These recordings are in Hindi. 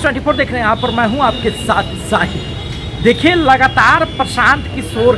न्यूज़ 24 देख रहे हैं, यहाँ पर मैं हूँ आपके साथ साहिल। देखिए, लगातार प्रशांत किशोर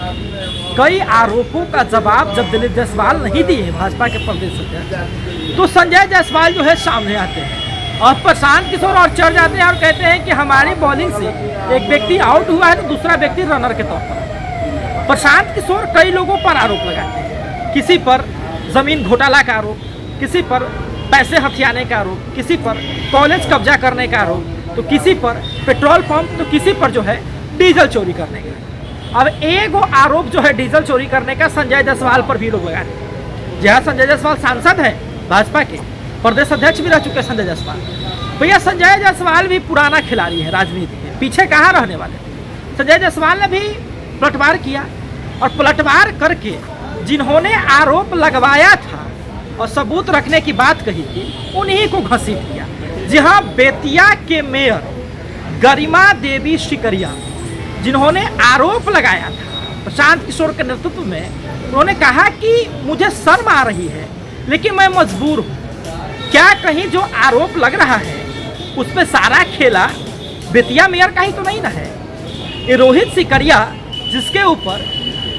कई आरोपों का जवाब जब दिलीप जायसवाल नहीं दिए भाजपा के प्रदेश अध्यक्ष, तो संजय जायसवाल जो है सामने आते हैं और प्रशांत किशोर और चढ़ जाते हैं और कहते हैं कि हमारी बॉलिंग से एक व्यक्ति आउट हुआ है तो दूसरा व्यक्ति रनर के तौर पर। प्रशांत किशोर कई लोगों पर आरोप लगाते हैं, किसी पर जमीन घोटाला का आरोप, किसी पर पैसे हथियाने का आरोप, किसी पर कॉलेज कब्जा करने का आरोप, तो किसी पर पेट्रोल पंप, तो किसी पर जो है डीजल चोरी करने का। अब एक आरोप जो है डीजल चोरी करने का संजय जायसवाल पर भी लोग लगाते हैं। जहाँ संजय जायसवाल सांसद है, भाजपा के प्रदेश अध्यक्ष भी रह चुके हैं संजय जायसवाल। भैया, संजय जायसवाल भी पुराना खिलाड़ी है राजनीति के, पीछे कहाँ रहने वाले। संजय जायसवाल ने भी पलटवार किया और पलटवार करके जिन्होंने आरोप लगवाया था और सबूत रखने की बात कही थी, उन्हीं को घसीट दिया। जहां बेतिया के मेयर गरिमा देवी शिकरिया, जिन्होंने आरोप लगाया था प्रशांत किशोर के नेतृत्व में, उन्होंने कहा कि मुझे शर्म आ रही है लेकिन मैं मजबूर हूँ। क्या कहीं जो आरोप लग रहा है उस पर सारा खेला बेतिया मेयर का ही तो नहीं ना है। ये रोहित सिकरिया, जिसके ऊपर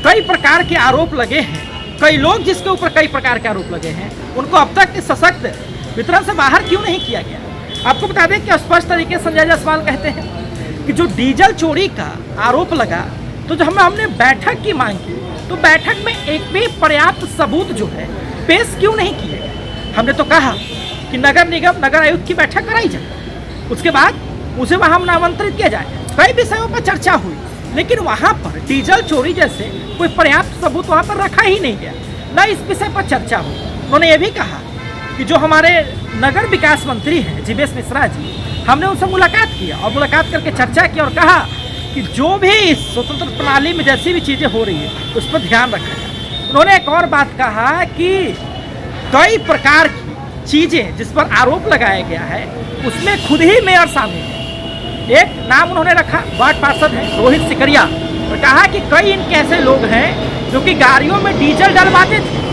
कई प्रकार के आरोप लगे हैं, कई लोग जिसके ऊपर कई प्रकार के आरोप लगे हैं, उनको अब तक सशक्त वितरण से बाहर क्यों नहीं किया गया। आपको बता दें कि स्पष्ट तरीके से संजय जायसवाल कहते हैं कि जो डीजल चोरी का आरोप लगा, तो जब हमने बैठक की मांग की तो बैठक में एक भी पर्याप्त सबूत जो है पेश क्यों नहीं किए गए। हमने तो कहा कि नगर निगम नगर आयुक्त की बैठक कराई जाए, उसके बाद उसे वहाँ नामांतरित किया जाए। कई विषयों पर चर्चा हुई, लेकिन वहाँ पर डीजल चोरी जैसे कोई पर्याप्त सबूत वहाँ पर रखा ही नहीं गया, न इस विषय पर चर्चा हुई। उन्होंने ये भी कहा कि जो हमारे नगर विकास मंत्री हैं जीवेश मिश्रा जी, हमने उनसे मुलाकात किया और मुलाकात करके चर्चा की और कहा कि जो भी इस स्वतंत्र प्रणाली में जैसी भी चीज़ें हो रही है उस पर ध्यान रखा जाए। उन्होंने एक और बात कहा कि कई प्रकार की चीज़ें जिस पर आरोप लगाया गया है उसमें खुद ही मेयर शामिल है। एक नाम उन्होंने रखा, वार्ड पार्षद है रोहित सिकरिया, और कहा कि कई इनके ऐसे लोग हैं जो कि गाड़ियों में डीजल डलवाते थे,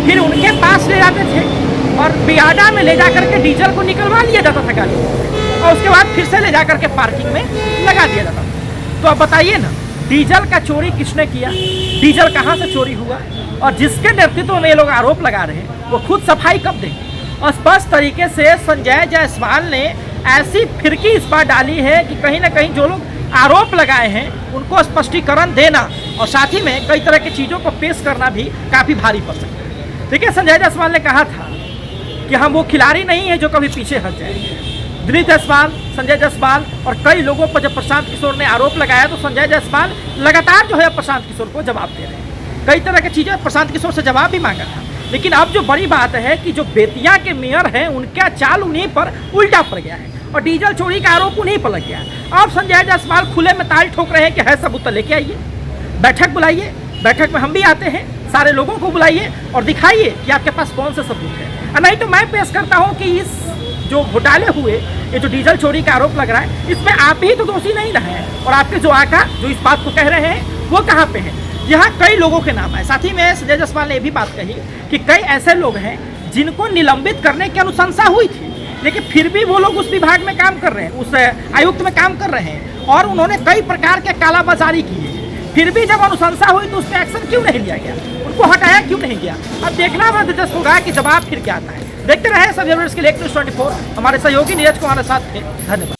फिर उनके पास ले जाते थे और बियाडा में ले जाकर के डीजल को निकलवा लिया जाता था गाड़ी और उसके बाद फिर से ले जाकर के पार्किंग में लगा दिया जाता था। तो अब बताइए ना, डीजल का चोरी किसने किया, डीजल कहाँ से चोरी हुआ, और जिसके नेतृत्व में ये लोग आरोप लगा रहे हैं वो खुद सफाई कब देंगे। और स्पष्ट तरीके से संजय जायसवाल ने ऐसी फिरकी इस बार डाली है कि कहीं ना कहीं जो लोग आरोप लगाए हैं उनको स्पष्टीकरण देना और साथ ही में कई तरह की चीज़ों को पेश करना भी काफ़ी भारी पड़ सकता है। देखिए, संजय जायसवाल ने कहा था कि हम वो खिलाड़ी नहीं है जो कभी पीछे हट जाएंगे। दिलीप जायसवाल, संजय जायसवाल और कई लोगों पर जब प्रशांत किशोर ने आरोप लगाया तो संजय जायसवाल लगातार जो है प्रशांत किशोर को जवाब दे रहे हैं। कई तरह की चीज़ें प्रशांत किशोर से जवाब भी मांगा था, लेकिन अब जो बड़ी बात है कि जो बेतिया के मेयर हैं उनका चाल उन्हीं पर उल्टा पड़ गया है और डीजल चोरी का आरोप उन्हीं पर लग गया है। अब संजय जायसवाल खुले में ताल ठोक रहे हैं कि है सबूत तो लेके आइए, बैठक बुलाइए, बैठक में हम भी आते हैं, सारे लोगों को बुलाइए और दिखाइए कि आपके पास कौन सा सबूत है। नहीं तो मैं पेश करता हूँ कि इस जो घोटाले हुए, ये जो डीजल चोरी का आरोप लग रहा है, इसमें आप ही तो दोषी नहीं रहे हैं और आपके जो आका जो इस बात को कह रहे हैं वो कहाँ पे हैं। यहाँ कई लोगों के नाम है। साथ ही में संजय जायसवाल ने ये भी बात कही कि कई ऐसे लोग हैं जिनको निलंबित करने की अनुशंसा हुई थी, लेकिन फिर भी वो लोग उस विभाग में काम कर रहे हैं, उस आयुक्त में काम कर रहे हैं और उन्होंने कई प्रकार के कालाबाजारी की है। फिर भी जब अनुशंसा हुई तो उस पर एक्शन क्यों नहीं लिया गया, उनको हटाया क्यों नहीं गया। अब देखना बड़ा दिलचस्प होगा कि जवाब फिर क्या आता है। देखते रहे सब जरूर इसके लिए न्यूज़ 24। हमारे सहयोगी नीरज कुमार साथ थे। धन्यवाद।